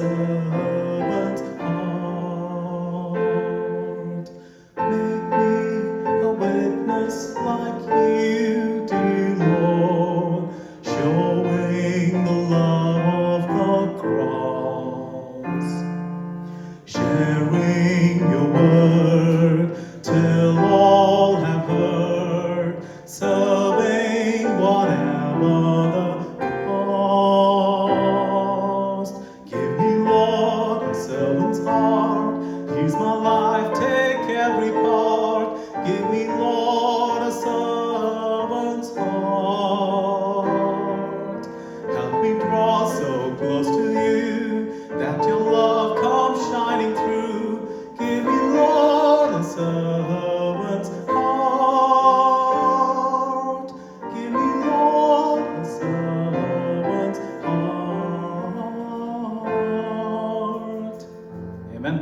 servant's heart. Make me a witness like you, dear Lord, showing the love of the cross, sharing your word till all have heard, serving whatever the cost. Give me, Lord, a servant's heart. Use my life, take every part. Give me, Lord, a servant's heart. Help me draw so close to you that your love comes shining through. Give me, Lord, a servant's heart. Give me, Lord, a servant's heart. Amen.